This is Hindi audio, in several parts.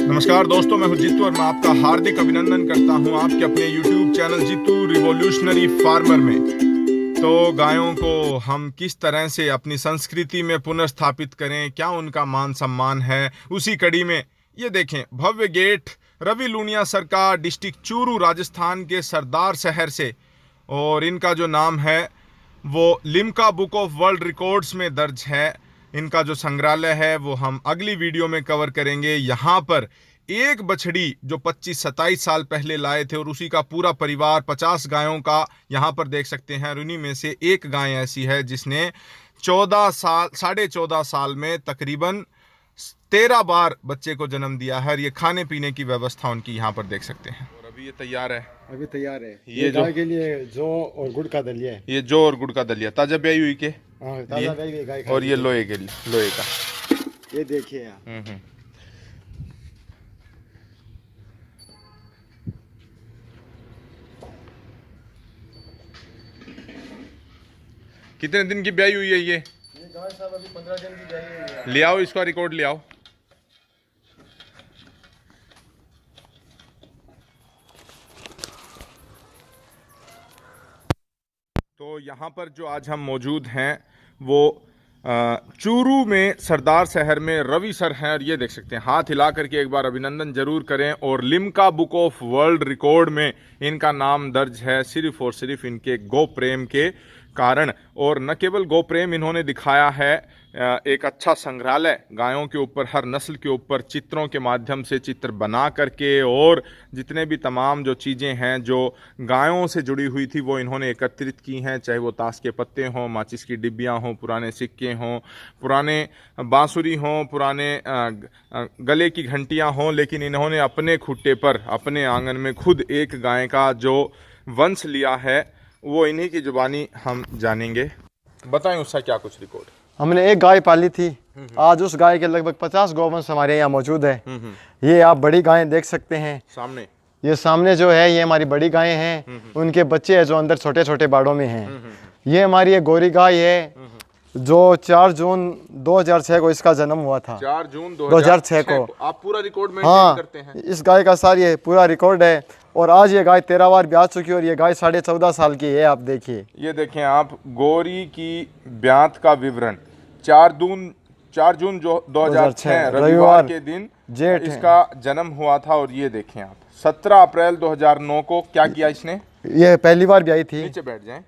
नमस्कार दोस्तों, मैं हूं जीतू और मैं आपका हार्दिक अभिनंदन करता हूं आपके अपने YouTube channel Jeetu revolutionary farmer में। तो गायों को हम किस तरह से अपनी संस्कृति में पुनर्स्थापित करें, क्या उनका मान सम्मान है, उसी कड़ी में ये देखें भव्य गेट रवि लूनिया सरकार डिस्ट्रिक्ट चूरू राजस्थान के सरदार शहर से, और इनका जो नाम है वो Limca book of world records में दर्ज है। इनका जो संग्रहालय है वो हम अगली वीडियो में कवर करेंगे। यहाँ पर एक बछड़ी जो 25-27 साल पहले लाए थे और उसी का पूरा परिवार 50 गायों का यहाँ पर देख सकते हैं। उन्हीं में से एक गाय ऐसी है जिसने 14 साल में तकरीबन 13 बार बच्चे को जन्म दिया है। और ये खाने पीने की व्यवस्था उनकी यहाँ पर देख सकते हैं। और अभी ये तैयार है, अभी तैयार है। ये जो गाय के लिए जौ और गुड़ का दलिया है। ये जौ और गुड़ का दलिया ताजा ब्याई हुई के ताजा ब्याई हुई गाय और ये लोहे के लिए लोहे का। ये देखिए यहाँ कितने दिन की ब्याई हुई है ये गाय साहब अभी 15 दिन की ब्याई हुई है। ले आओ, इसका रिकॉर्ड ले आओ। तो यहाँ पर जो आज हम मौजूद हैं वो चूरू में सरदार शहर में रवि सर हैं। और ये देख सकते हैं, हाथ हिला करके एक बार अभिनंदन जरूर करें। और Limca book of world record में इनका नाम दर्ज है सिर्फ और सिर्फ इनके गौ प्रेम के कारण। और न केवल गौ प्रेम इन्होंने दिखाया है, एक अच्छा संग्रहालय गायों के ऊपर, हर नस्ल के ऊपर चित्रों के माध्यम से चित्र बना करके, और जितने भी तमाम जो चीज़ें हैं जो गायों से जुड़ी हुई थी वो इन्होंने एकत्रित की हैं। चाहे वो ताश के पत्ते हों, माचिस की डिब्बियाँ हों, पुराने सिक्के हों, पुराने बांसुरी हों, पुराने गले की घंटियाँ हों, लेकिन इन्होंने अपने खुट्टे पर अपने आंगन में खुद एक गाय का जो वंश लिया है वो इन्हीं की जुबानी हम जानेंगे। बताएं उसका क्या कुछ रिकॉर्ड। हमने एक गाय पाली थी, आज उस गाय के लगभग 50 गौवंश हमारे यहाँ मौजूद है। ये आप बड़ी गायें देख सकते हैं सामने। ये सामने जो है ये हमारी बड़ी गायें हैं, उनके बच्चे हैं जो अंदर छोटे छोटे बाड़ों में हैं। ये हमारी एक गोरी गाय है जो 4 जून 2006 को इसका जन्म हुआ था। 4 जून 2006 को आप पूरा रिकॉर्ड मेंटेन करते हैं। इस गाय का सार ये पूरा रिकॉर्ड है। और आज ये गाय 13 बार ब्याह चुकी है और ये गाय 14.5 साल की है। आप देखिए, ये देखें आप गोरी की ब्यात का विवरण। 4 जून जो 2006 रविवार के दिन जेठ इसका जन्म हुआ था। और ये देखें आप 17 अप्रैल 2009 को क्या किया इसने। ये पहली बार ब्याही थी। नीचे बैठ जाएं,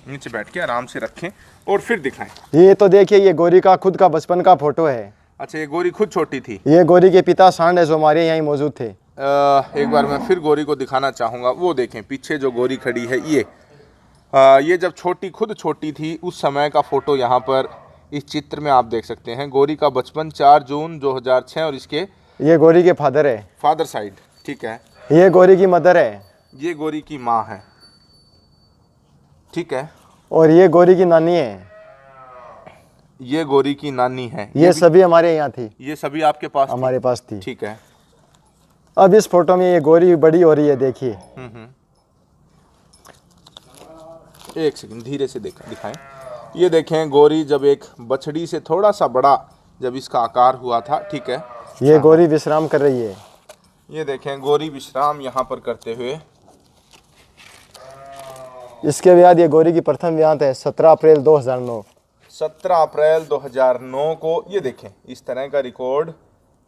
नीचे बैठ के आराम से रखें और फिर दिखाएं। ये तो देखिए, ये गोरी का खुद का बचपन का फोटो है। अच्छा, ये गोरी खुद छोटी थी। ये गोरी के पिता सांड है जो हमारे यहाँ मौजूद थे। एक बार मैं फिर गोरी को दिखाना चाहूँगा। वो देखें पीछे जो गोरी खड़ी है, ये जब छोटी छोटी थी उस समय का फोटो यहाँ पर इस चित्र में आप देख सकते हैं। गोरी का बचपन 4 जून 2006 और इसके ये गोरी के फादर है, फादर साइड, ठीक है। ये गोरी की मदर है, ये गोरी की माँ है, ठीक है। और ये गोरी की नानी है, ये गोरी की नानी है। ये सभी हमारे यहाँ थी। ये सभी आपके पास हमारे पास थी, ठीक है। अब इस फोटो में ये गोरी बड़ी हो रही है, देखिए। एक सेकंड धीरे से दिखाएं। ये देखें गोरी जब एक बछड़ी से थोड़ा सा बड़ा जब इसका आकार हुआ था, ठीक है। ये गोरी विश्राम कर रही है। ये देखें गोरी विश्राम यहाँ पर करते हुए। इसके बाद ये गोरी की प्रथम ब्यात है 17 अप्रैल 2009। 17 अप्रैल 2009 को ये देखें। इस तरह का रिकॉर्ड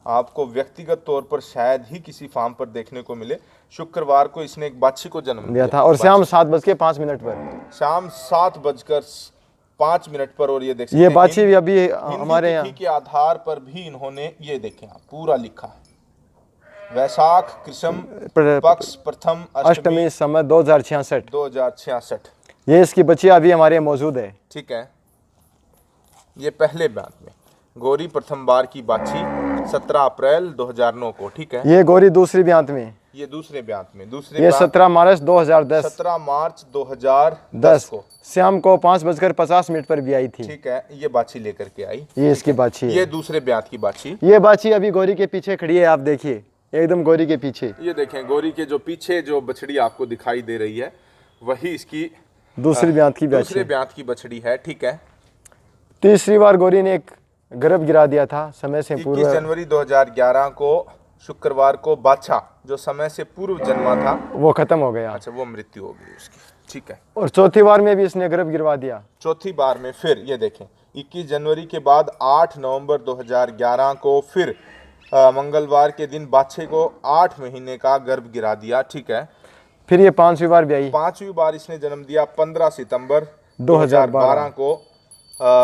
आपको व्यक्तिगत तौर पर शायद ही किसी फार्म पर देखने को मिले। शुक्रवार को इसने एक बाछी को जन्म दिया था और शाम 7:05 पर, शाम 7:05 पर। और ये देख ये बाछी भी अभी हमारे यहाँ के आधार पर भी इन्होंने ये देखें पूरा लिखा है। वैशाख कृष्ण पक्ष प्रथम अष्टमी समय 2066। ये इसकी बच्चियां अभी हमारे मौजूद है, ठीक है। ये पहले ब्यात में गोरी प्रथम बार की बाछी 17 अप्रैल 2009 को, ठीक है। ये गोरी दूसरी ब्यात में, ये दूसरे ब्यात में ये 17 मार्च 2010। 17 मार्च 2010 को शाम को 5:50 पर भी आई थी, ठीक है। ये बाछी लेकर के आई, ये इसकी बाछी है। ये दूसरे ब्यात की बाछी। ये बाछी अभी गोरी के पीछे खड़ी है, आप देखिए एकदम गोरी के पीछे। ये देखें गोरी के जो पीछे जो बछड़ी आपको दिखाई दे रही है वही इसकी दूसरी ब्यात की बछड़ी है, ठीक है। तीसरी बार गोरी ने एक गर्भ गिरा दिया था समय से पूर्व। 21 जनवरी 2011 को शुक्रवार को बादशाह जो समय से पूर्व जन्मा था, वो खत्म हो गया। अच्छा, वो मृत्यु हो गई उसकी, ठीक है। और चौथी बार में भी इसने गर्भ गिरवा दिया। चौथी बार में फिर ये देखें 21 जनवरी के बाद 8 नवंबर 2011 को फिर मंगलवार के दिन बादशाह को 8 महीने का गर्भ गिरा दिया, ठीक है। फिर ये 5वीं बार भी आई। 5वीं बार इसने जन्म दिया 15 सितंबर 2012 को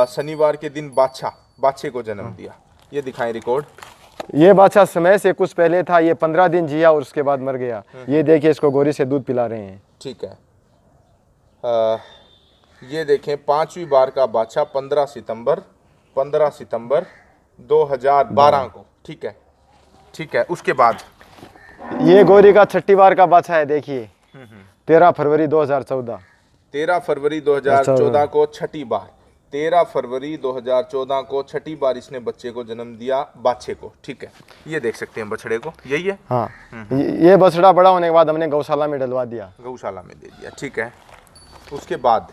शनिवार के दिन बादशाह को जन्म दिया। ये दिखाएं रिकॉर्ड। ये बादशाह समय से कुछ पहले था, ये 15 दिन जिया और उसके बाद मर गया। ये देखिए इसको गोरी से दूध पिला रहे हैं, ठीक है। ये देखें 5वीं बार का बादशाह 15 सितंबर 2012 को, ठीक है, ठीक है। उसके बाद ये गोरी का 6ठी बार का बादशाह है, देखिए 13 फरवरी 2014। 13 फरवरी 2014 को 6ठी बार, 13 फरवरी 2014 को 6ठी बार इसने बच्चे को जन्म दिया बादशाह को, ठीक है। ये देख सकते हैं बछड़े को, यही है। हाँ, ये बछड़ा बड़ा होने के बाद हमने गौशाला में डलवा दिया, गौशाला में दे दिया, ठीक है। उसके बाद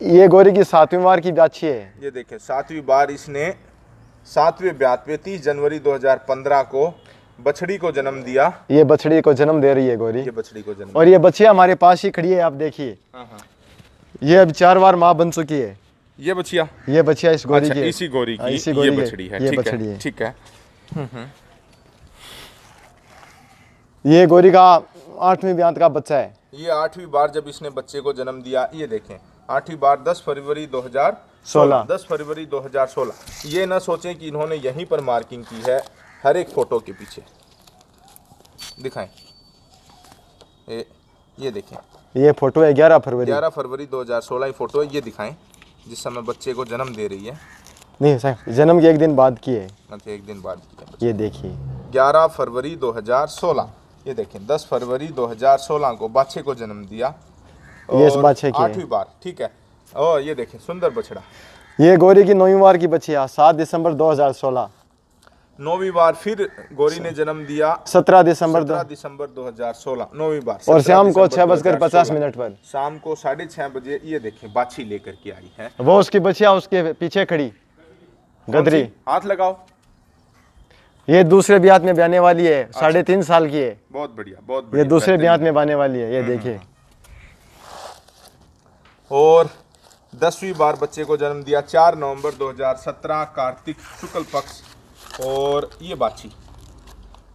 ये गोरी की 7वीं बार की बाछी है। ये देखें 7वीं बार इसने 7वें ब्यात पे 30 जनवरी 2015 को बछड़ी को जन्म दिया। ये बछड़ी को जन्म दे रही है गोरी, ये बछड़ी को जन्म, और ये बच्ची हमारे पास ही खड़ी है, आप देखिए। ये अब 4 बार माँ बन चुकी है। ये बछिया, ये बच्चिया इस गोरी अच्छा, की, इसी गोरी की इसी ये गोरी बछड़ी है, ये ठीक बछड़ी है, है। ठीक है। ये गोरी का 8वीं ब्यात का बच्चा है। ये 8वीं बार जब इसने बच्चे को जन्म दिया, ये देखें 8वीं बार 10 फरवरी 2016, 10 फरवरी 2016। ये ना सोचें कि इन्होंने यहीं पर मार्किंग की है, हर एक फोटो के पीछे दिखाएं। ये देखें, ये फोटो है 11 फरवरी 2016 की फोटो है, ये दिखाएं जिस समय बच्चे को जन्म दे रही है। नहीं सर, जन्म के 1 दिन बाद की है। अच्छा, 1 दिन बाद की है। ये देखिए 11 फरवरी 2016। ये देखें 10 फरवरी 2016 को बादशाह को जन्म दिया। ये इस बादशाह की है। 8वीं बार, ठीक है। और ये देखें सुंदर बछड़ा। ये गोरी की 9वीं बार की बच्ची है, 7 दिसंबर 2016। 9वीं बार फिर गोरी ने जन्म दिया 17 दिसंबर 2016, 9वीं बार। और शाम को 17 6:50 पर, शाम को 6:30 बजे ये देखें बाछी लेकर के आई है। वो उसकी बच्चिया उसके पीछे खड़ी, गदरी। हाथ लगाओ। ये दूसरे ब्यात में बयाने वाली है, 3.5 साल की है। बहुत बढ़िया, बहुत बढ़िया। ये दूसरे ब्यात में बयाने वाली है, ये देखिए। और 10वीं बार बच्चे को जन्म दिया 4 नवंबर 2017 कार्तिक शुक्ल पक्ष। और ये बाछी,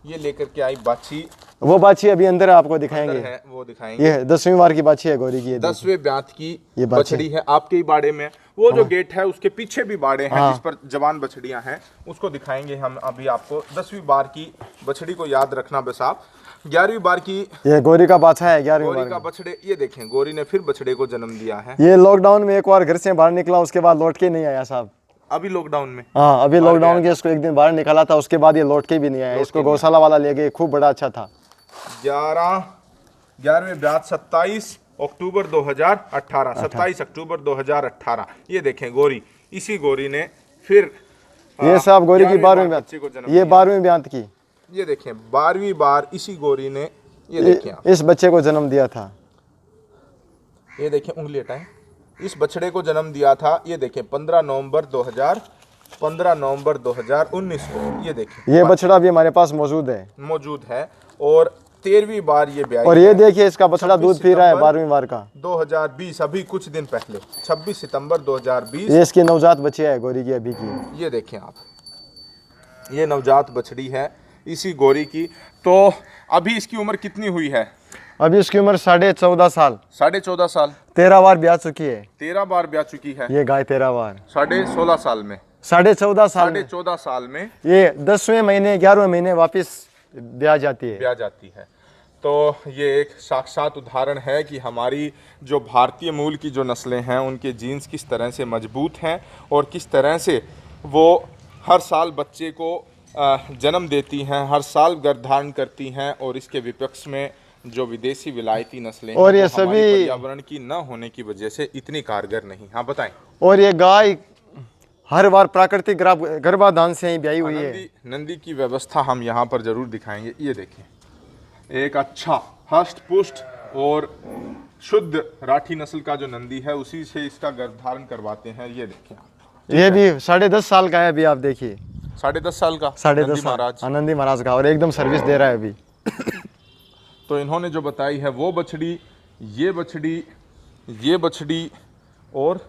ये लेकर के आई बाछी। वो बाछी अभी अंदर आपको दिखाएंगे, है वो दिखाएंगे। ये 10वीं बार की बाछी है गोरी की। 10वें ब्यात की ये बछड़ी है, आपके ही बाड़े में। वो जो गेट है उसके पीछे भी बाड़े हैं जिस पर जवान बछड़ियां हैं, उसको दिखाएंगे हम अभी आपको। 10वीं बार की बछड़ी को याद रखना बस आप। 11वीं बार की ये गोरी का बाछा है, 11वीं गोरी का बछड़े। ये देखें गोरी ने फिर बछड़े को जन्म दिया है। ये लॉकडाउन में एक बार घर से बाहर निकला, उसके बाद लौट के नहीं आया साहब। अभी लॉकडाउन में, हाँ, अभी लॉकडाउन के इसको 1 दिन बाहर निकाला था, उसके बाद ये लौट के भी नहीं आया। इसको गौशाला वाला ले गए, खूब बड़ा अच्छा था। 11वें ब्यात 27 अक्टूबर 2018, 27 अक्टूबर 2018। ये देखें गोरी, इसी गोरी ने फिर ये साहब गोरी की 12वीं ब्यात, बच्चे को जन्म ये 12वीं ब्यात की। ये देखें 12वीं बार इसी गोरी ने, ये देखें आप, इस बच्चे को जन्म दिया था। ये देखें उंगली हटाएं, इस बछड़े को जन्म दिया था। ये देखें 15 नवंबर 2019 को। ये देखें ये बछड़ा भी हमारे पास मौजूद है। और 13वीं बार ये ब्याई। और ये देखिए इसका बछड़ा दूध पी रहा है 12वीं बार का। 2020, अभी कुछ दिन पहले 26 सितंबर 2020। ये इसकी नवजात बच्चिया है गोरी की अभी की। ये देखें आप, ये नवजात बछड़ी है इसी गोरी की। तो अभी इसकी उम्र कितनी हुई है? अभी इसकी उम्र 14.5 साल। 14.5 साल। 13 बार ब्याह चुकी है। 13 बार ब्याह चुकी है ये गाय 13 बार। 16.5 साल में। 14.5 साल में। 14.5 साल में ये 10वें महीने 11वें महीने वापस ब्याह जाती है। ब्याह जाती है। तो ये एक साक्षात उदाहरण है कि हमारी जो भारतीय मूल की जो नस्लें हैं उनके जीन्स किस तरह से मजबूत हैं और किस तरह से वो हर साल बच्चे को जन्म देती हैं, हर साल गर्भधारण करती हैं। और इसके विपक्ष में जो विदेशी विलायती नस्लें और हैं, ये वो हमारी सभी पर्यावरण की न होने की वजह से इतनी कारगर नहीं। हाँ बताएं। और ये गाय हर बार प्राकृतिक गर्भाधान से ही ब्याही हुई है। नंदी की व्यवस्था हम यहाँ पर जरूर दिखाएंगे। ये देखें, एक अच्छा हष्ट पुष्ट और शुद्ध राठी नस्ल का जो नंदी है उसी से इसका गर्भधारण करवाते हैं। ये देखें आप, ये भी 10.5 साल का है अभी, आप देखिए 10.5 साल का 10.5 नंदी साल महाराज। आनंदी महाराज का, और एकदम सर्विस दे रहा है अभी। तो इन्होंने जो बताई है वो बछड़ी, ये बछड़ी, ये बछड़ी, और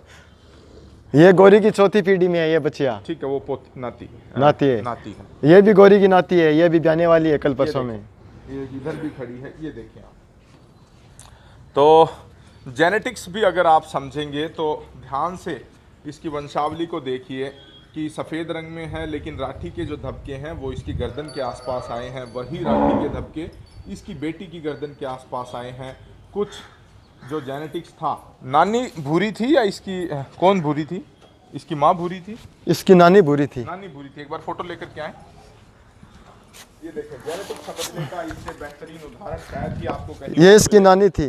ये गौरी की चौथी पीढ़ी में है ये बच्चिया। ठीक है, वो पोत नाती नाती है। नाती है। ये भी गौरी की नाती है, ये भी ब्याने वाली है कल परसों में। ये इधर भी खड़ी है, ये देखिए आप। तो जेनेटिक्स भी अगर आप समझेंगे तो ध्यान से इसकी वंशावली को देखिए कि सफ़ेद रंग में है, लेकिन राठी के जो धब्बे हैं वो इसकी गर्दन के आसपास आए हैं, वही राठी के धब्बे इसकी बेटी की गर्दन के आसपास आए हैं। कुछ जो जेनेटिक्स था, नानी भूरी थी या इसकी कौन भूरी थी? इसकी माँ भूरी थी, इसकी नानी भूरी थी। नानी भूरी थी। एक बार फोटो लेकर के आए। ये देखें, जेनेटिक्स समझने का इससे बेहतरीन उदाहरण शायद ही आपको कहीं। ये इसकी नानी थी।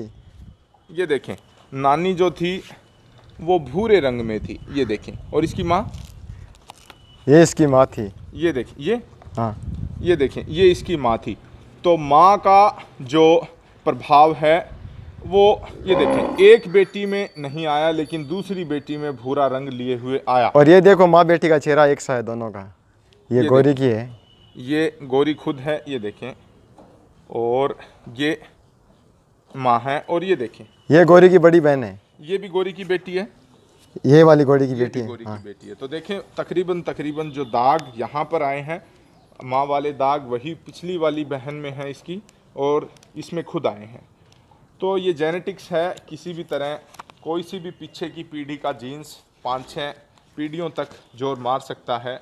ये देखें, नानी जो थी वो भूरे रंग में थी, ये देखें। और इसकी माँ, ये इसकी माँ थी। ये देखें, ये हाँ, ये देखें, ये इसकी माँ थी। तो माँ का जो प्रभाव है वो, ये देखें, एक बेटी में नहीं आया लेकिन दूसरी बेटी में भूरा रंग लिए हुए आया। और ये देखो माँ बेटी का चेहरा एक सा है दोनों का। ये गौरी की है, ये गौरी खुद है, ये देखें, और ये माँ है। और ये देखें, ये गौरी की बड़ी बहन है, ये भी गौरी की बेटी है, ये वाली गौरी की ये बेटी भी है। गौरी हाँ। की बेटी है। तो देखें, तकरीबन जो दाग यहाँ पर आए हैं, माँ वाले दाग वही पिछली वाली बहन में है इसकी, और इसमें खुद आए हैं। तो ये जेनेटिक्स है। किसी भी तरह कोई सी भी पीछे की पीढ़ी का जीन्स 5-6 पीढ़ियों तक जोर मार सकता है।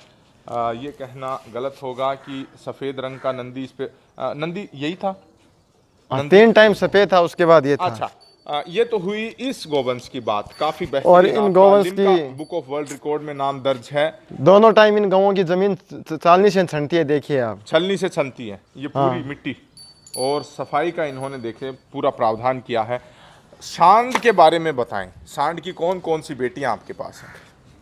ये कहना गलत होगा कि सफ़ेद रंग का नंदी इस पे, नंदी यही था। हाँ, 3 टाइम सफेद था, उसके बाद ये था। अच्छा, ये तो हुई इस गोवंश की बात, काफी बेहतरीन। और इन गोवंश की बुक ऑफ वर्ल्ड रिकॉर्ड में नाम दर्ज है। दोनों टाइम इन गांवों की जमीन चालनी से छनती है, देखिए आप। छलनी से छनती है ये पूरी मिट्टी, और सफाई का इन्होंने देखे पूरा प्रावधान किया है। सांड के बारे में बताएं, सांड की कौन कौन सी बेटियां आपके पास हैं?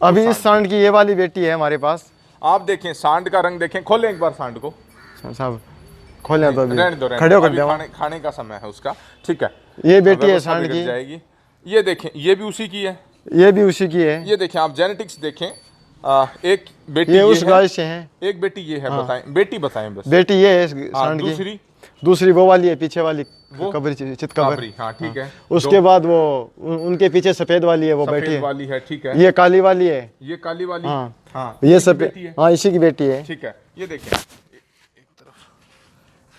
अभी इस सांड की ये वाली बेटी है हमारे पास। आप देखें, सांड का रंग देखें, खोलें एक बार सांड को। साहब खोलें तो अभी रहने दो, खड़े होकर अभी देवा। खाने का समय है उसका, ठीक है। ये बेटी है व्यवस्था सांड बिगड़ की। जाएगी। ये देखें, ये भी उसी की है, ये भी उसी की है। ये देखें, आप जेनेटिक्स देखें। एक बेटी ये उस है, गाय से है। एक बेटी ये है। बताएं, बेटी बताएं बस। बेटी ये है इस हाँ, सांड की। दूसरी वो वाली है पीछे वाली, वो कबरी चितकबर। काबरी, हाँ ठीक है। उसके बाद वो उनके पीछे सफेद वाली है, वो बैठी सफेद है। वाली है, ठीक है। ये काली वाली है। ये काली वाली, हाँ। हाँ, ये इसी की सफेद, बेटी है, हाँ इसी की बेटी है। ठीक है। ये देखें,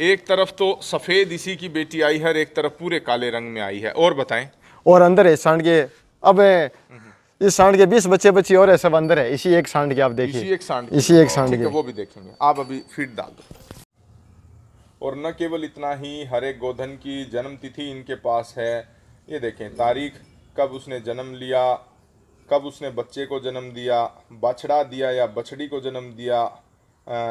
एक तरफ तो सफेद इसी की बेटी आई है, और एक तरफ पूरे काले रंग में आई है। और बताएं। और अंदर है सांड के, अब इस सांड के 20 बच्चे बच्ची और है, सब अंदर है इसी एक सांड के। आप देखिए, इसी एक सांड, इसी एक सांड ठीक के। है, वो भी देखेंगे। आप अभी फीड डाल दो। और न केवल इतना ही, हर एक गोधन की जन्म तिथि इनके पास है। ये देखें, तारीख, कब उसने जन्म लिया, कब उसने बच्चे को जन्म दिया, बछड़ा दिया या बछड़ी को जन्म दिया,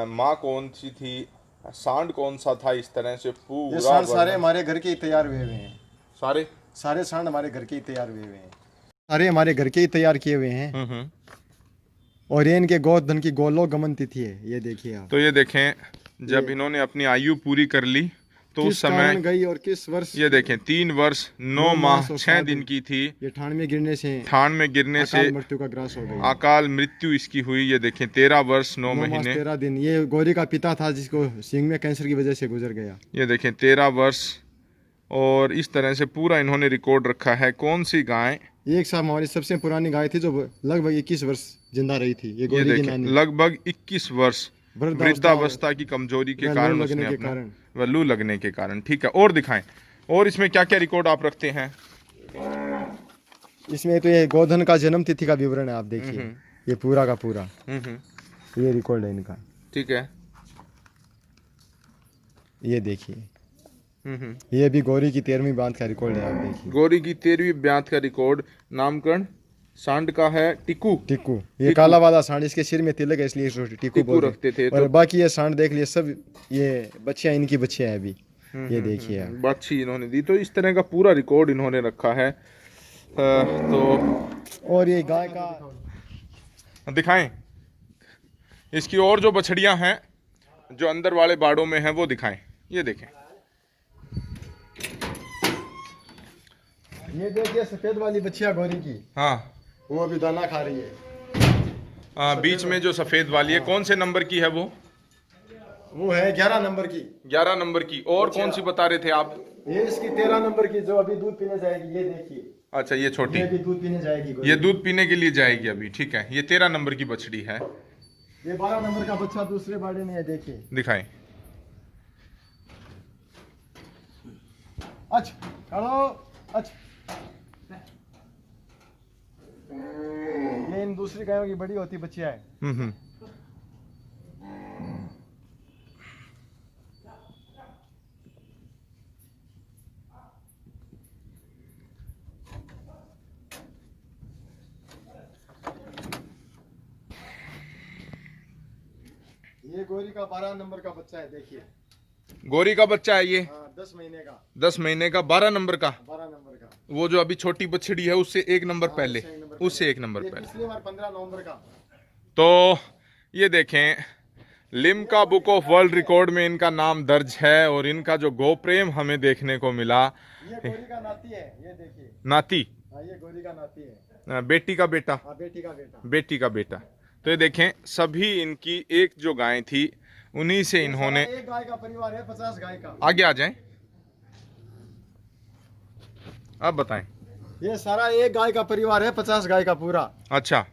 माँ कौन सी थी, सांड कौन सा था। इस तरह से ये पूरा सांड सारे हमारे घर के ही तैयार हुए हैं। सारे सांड हमारे घर के ही तैयार हुए हैं। सारे हमारे घर के ही तैयार किए हुए हैं। और ये इनके गोधन की गोलोगमन तिथि है, ये देखिए आप। तो ये देखें, जब इन्होंने अपनी आयु पूरी कर ली तो उस समय गई और किस वर्ष, ये देखें, 3 वर्ष 9 माह 6 दिन की थी। ये ठाण में गिरने से मृत्यु का ग्रास हो गई। अकाल मृत्यु इसकी हुई। ये देखें, 13 वर्ष 9 महीने 13 दिन। ये गौरी का पिता था जिसको सींग में कैंसर की वजह से गुजर गया। ये देखें, 13 वर्ष। और इस तरह से पूरा इन्होंने रिकॉर्ड रखा है। कौन सी गाय? एक साहब हमारी सबसे पुरानी गाय थी जो लगभग 21 वर्ष जिंदा रही थी। ये गौरी की नानी। लगभग 21 वर्ष वृद्धावस्था की कमजोरी के कारण उसने अपना लू लगने के कारण, ठीक है। और दिखाएं, और इसमें क्या क्या रिकॉर्ड आप रखते हैं? इसमें तो ये गोधन का जन्म तिथि का विवरण है, आप देखिए, ये पूरा का पूरा ये रिकॉर्ड है इनका, ठीक है। ये देखिए, ये भी गौरी की 13वीं ब्यात का रिकॉर्ड है, आप देखिए। गौरी की 13वीं ब्यात का रिकॉर्ड। नामकरण सांड का है टिकू। ये काला वाला सांड, इसके सिर में तिलक है इसलिए टिकू रखते थे। और बाकी ये सांड देख लिए सब, ये बच्चियां इनकी बच्चियां हैं अभी। ये देखिए बच्ची इन्होंने दी। तो इस तरह का पूरा रिकॉर्ड इन्होंने रखा है। तो और ये गाय का दिखाएं, इसकी और जो बछड़ियां हैं जो अंदर वाले बाड़ों में हैं वो दिखाएं। ये देखें, ये देखिए सफेद वाली बच्चियां गौरी की। हाँ, वो अभी दाना खा रही है। बीच में जो सफेद वाली है, कौन से नंबर की है वो है 11 नंबर की। 11 नंबर की। और कौन सी बता रहे थे आप? ये इसकी 13 नंबर की, जो अभी दूध पीने जाएगी, ये देखिए। अच्छा, ये छोटी, ये भी दूध पीने जाएगी। ये दूध पीने के लिए जाएगी अभी, ठीक है। ये 13 नंबर की बछड़ी है। ये 12 नंबर का बच्चा दूसरे बाड़े में है, देखिए। दिखाएं। अच्छा खड़ो, अच्छा। ये इन दूसरी गायों की बड़ी होती बच्चियां है। ये गोरी का 12 नंबर का बच्चा है, देखिए। गोरी का बच्चा है ये? 10 महीने का। 10 महीने का, 12 नंबर का। 12 नंबर का। वो जो अभी छोटी बछड़ी है उससे 1 नंबर पहले, उससे 1 नंबर पहले। पिछली बार 15 नवंबर का। तो ये देखें, Limca book of world record में इनका नाम दर्ज है और इनका जो गोप्रेम हमें देखने को मिला। ये गोरी का नाती है, ये देखिए। नाती? ये गोरी का नाती है। बेटी का बेटा? बेटी का बेटा। बेटी का बेटा। तो ये देखें, सभी इनकी एक जो गाय थी उन्हीं से इन्होंने। एक गाय का परिवार है, 50 गाय का। आगे आ जाएं, अब बताएं। ये सारा एक गाय का परिवार है, 50 गाय का पूरा। अच्छा।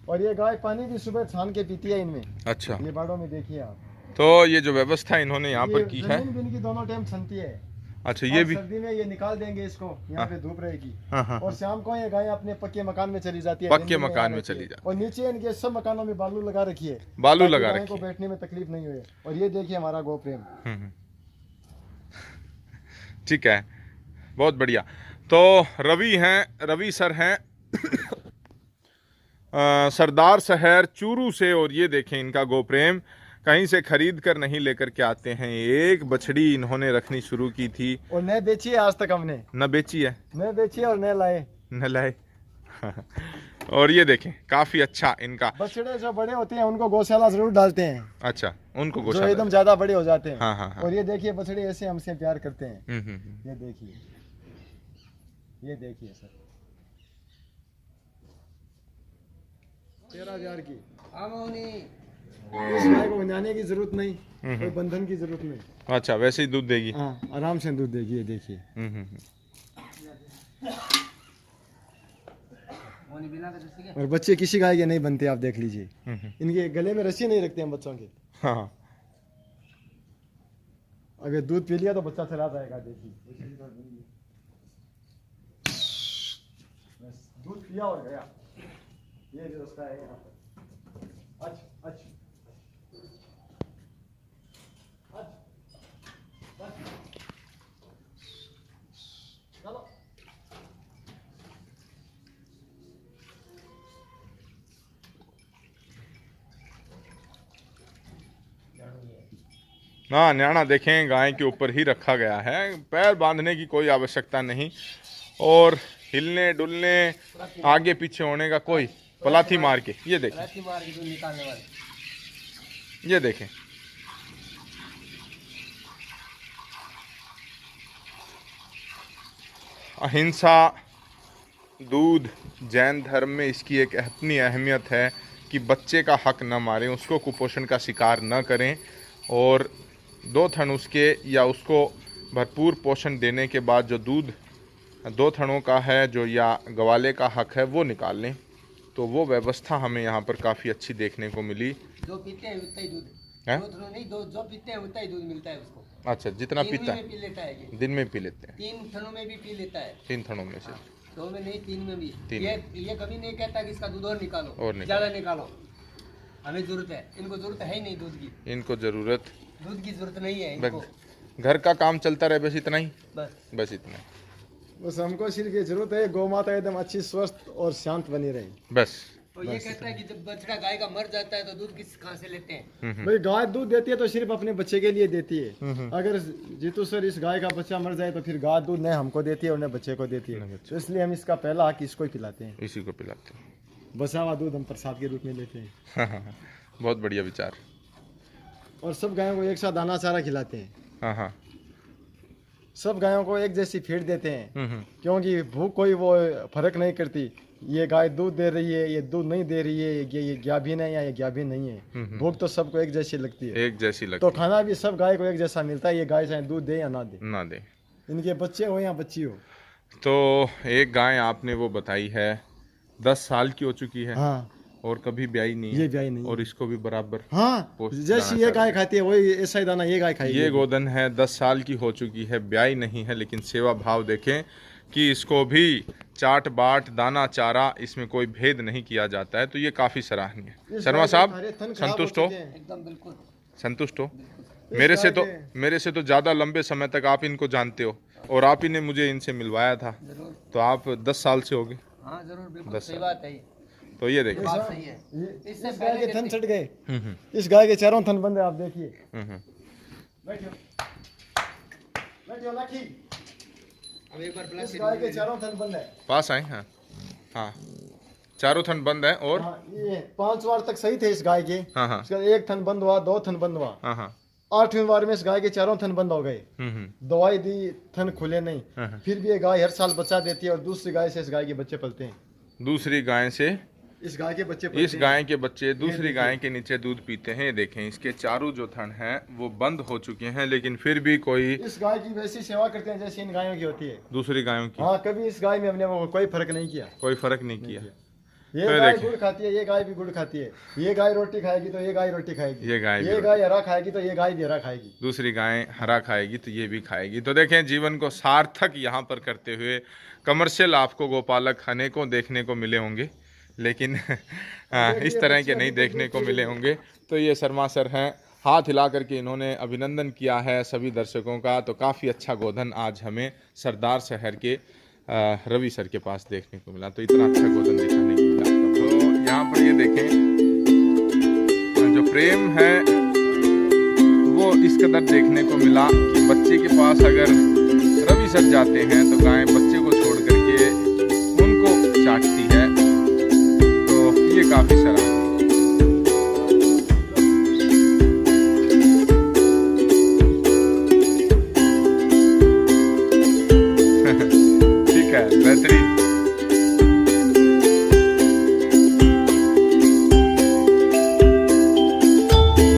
और ये गाय पानी भी सुबह छान के पीती है इनमें। अच्छा। ये बाड़ों में देखिए आप। तो ये जो व्यवस्था इन्होंने यहाँ पर की है। इनकी दोनों टाइम छनती है। अच्छा, ये भी सर्दी में ये निकाल देंगे इसको, यहाँ पे धूप रहेगी। हाँ। और शाम को ये गाय अपने पक्के मकान में चली जाती है। पक्के मकान में चली जाती है। और नीचे इनके सब मकानों में बालू लगा रखी है। बालू लगा रखी है, को बैठने में तकलीफ नहीं हुई। और ये देखिए हमारा गोप्रेम। ठीक है, बहुत बढ़िया। तो रवि हैं, रवि सर हैं सरदार शहर चूरू से। और ये देखें, इनका गोप्रेम कहीं से खरीद कर नहीं लेकर के आते हैं। एक बछड़ी इन्होंने रखनी शुरू की थी और न बेची है आज तक हमने। न बेची है? न बेची और न लाए। न लाए। और ये देखें, काफी अच्छा इनका। बछड़े जो बड़े होते हैं उनको गौशाला जरूर डालते हैं। अच्छा, उनको जो गौशाला एकदम ज्यादा बड़े हो जाते हैं। हाँ। और ये देखिए बछड़े ऐसे हमसे प्यार करते हैं। हम्म। ये देखिए, ये देखिए सर, 13,000 की। इस गाय को बनाने की जरूरत नहीं, कोई बंधन की जरूरत नहीं। अच्छा, वैसे ही दूध देगी? हाँ, आराम से दूध देगी। ये देखिए। और बच्चे किसी गाय के नहीं बनते, आप देख लीजिए। इनके गले में रस्सी नहीं रखते हम बच्चों के। हाँ। अगर दूध पी लिया तो बच्चा चला जाएगा, देखिए। दूध पिया और गया, ये व्यवस्था है यहाँ पर। अच्छा। चलो। हाँ, न्याणा देखें, गाय के ऊपर ही रखा गया है, पैर बांधने की कोई आवश्यकता नहीं। और हिलने डुलने, आगे पीछे होने का कोई, पलाथी मार के। ये देखें, ये देखें। अहिंसा, दूध, जैन धर्म में इसकी एक अपनी अहमियत है कि बच्चे का हक न मारें, उसको कुपोषण का शिकार न करें। और 2 थन उसके या उसको भरपूर पोषण देने के बाद जो दूध 2 थनों का है जो या गवाले का हक है वो निकाल लें। तो वो व्यवस्था हमें यहाँ पर काफ़ी अच्छी देखने को मिली। जो पीते हैं उतना ही दूध है? जो पीते हैं उतना ही दूध मिलता है उसको। अच्छा, जितना पीता है पी लेता है ये। दिन में पी लेते हैं? 3 थनों में भी पी लेता है। 3 थनों में से? 2 में नहीं, 3 में भी। 3 ये कभी नहीं कहता कि इसका दूध और निकालो, और ज्यादा निकालो। हमें जरूरत है, इनको जरूरत है ही नहीं दूध की। इनको जरूरत, दूध की जरूरत नहीं है इनको। घर का काम चलता रहे, बस इतना ही। बस इतना ही। बस हमको सिर्फ ये जरूरत है, गौ माता एकदम अच्छी, स्वस्थ और शांत बनी रही। बस। तो ये कहता है कि जब बछड़ा गाय का मर जाता है तो दूध कहाँ से लेते हैं? भाई गाय दूध देती है तो सिर्फ अपने बच्चे के लिए देती है। अगर जीतू सर इस गाय का बच्चा मर जाए तो फिर गाय दूध न हमको देती है और न बच्चे को देती है। तो इसलिए हम इसका पहला हक इसको ही पिलाते हैं। इसी को पिलाते हैं। बचा हुआ दूध हम प्रसाद के रूप में लेते हैं। बहुत बढ़िया विचार। और सब गायों को एक साथ दाना चारा खिलाते हैं। हाँ। सब गायों को एक जैसी फीड देते हैं, क्योंकि भूख कोई वो फर्क नहीं करती। ये गाय दूध दे रही है, ये दूध नहीं दे रही है, ये गाभिन है या ये गाभिन नहीं है। भूख तो सबको एक जैसी लगती है, एक जैसी लगती तो खाना भी सब गाय को एक जैसा मिलता है। ये गाय चाहे दूध दे या ना दे, ना दे। इनके बच्चे हो या बच्ची हो। तो एक गाय आपने वो बताई है 10 साल की हो चुकी है, हाँ, और कभी ब्याई नहीं है, ये ब्याई नहीं और इसको भी बराबर हाँ, पोस्ट जैसी दाना ये गाय खाती है वही ऐसा ही दाना ये गाय खाएगी। ये गोदन है 10 साल की हो चुकी है, ब्याई नहीं है, लेकिन सेवा भाव देखें कि इसको भी चाट बाट दाना चारा इसमें कोई भेद नहीं किया जाता है, तो ये काफ़ी सराहनीय है। शर्मा साहब संतुष्ट हो? एकदम बिल्कुल संतुष्ट हो? मेरे से तो ज़्यादा लंबे समय तक आप इनको जानते हो, और आप ही ने मुझे इनसे मिलवाया था, जरूर। तो आप 10 साल से हो गए। हाँ जरूर, बिल्कुल 10 सही साल। बात है ये। तो ये देखिए, बात सही है। इस गाय के थन छट गए, इस गाय के चारों थन बंद है, आप देखिए। बैठियो, बैठियो लाखी। अब एक बार इस प्लस गाय के चारों थन बंद है। पास आए। हाँ हाँ, चारों थन बंद है, और हाँ, ये 5 बार तक सही थे इस गाय के। हाँ हाँ इसका एक थन बंद हुआ, 2 थन बंद हुआ, हाँ हाँ 8वीं बार में इस गाय के चारों थन बंद हो गए। दवाई दी, थन खुले नहीं, फिर भी ये गाय हर साल बच्चा देती है, और दूसरी गाय से इस गाय के बच्चे पलते हैं। दूसरी गाय से इस गाय के बच्चे पलते इस गाय के बच्चे दूसरी गाय के नीचे दूध पीते हैं। ये देखें, इसके चारों जो थन हैं वो बंद हो चुके हैं, लेकिन फिर भी कोई इस गाय की वैसी सेवा करते हैं जैसी इन गायों की होती है। दूसरी गायों की हाँ, कभी इस गाय में हमने वो कोई फर्क नहीं किया। कोई फर्क नहीं किया। ये तो गाय देखिए। गुड़ खाती है, ये गाय भी गुड़ खाती है। ये गाय रोटी खाएगी तो ये गाय रोटी खाएगी। ये गाय भी ये गाय हरा खाएगी तो ये गाय भी हरा खाएगी। दूसरी गाय हरा खाएगी तो ये भी खाएगी। तो देखें, जीवन को सार्थक यहाँ पर करते हुए कमर्शियल आपको गोपालक अनेकों देखने को मिले होंगे, लेकिन इस तरह के नहीं देखने को मिले होंगे। तो ये शर्मा सर हैं, हाथ हिला करके इन्होंने अभिनंदन किया है सभी दर्शकों का। तो काफ़ी अच्छा गोधन आज हमें सरदार शहर के रवि सर के पास देखने को मिला। तो इतना अच्छा गोधन दिखाने के लिए आपका। तो यहाँ पर ये देखें, जो प्रेम है वो इस कदर देखने को मिला कि बच्चे के पास अगर रवि सर जाते हैं तो गाय बच्चे को छोड़ करके उनको चाटती है। तो ये काफ़ी सराहनीय। ठीक है, बेहतरीन।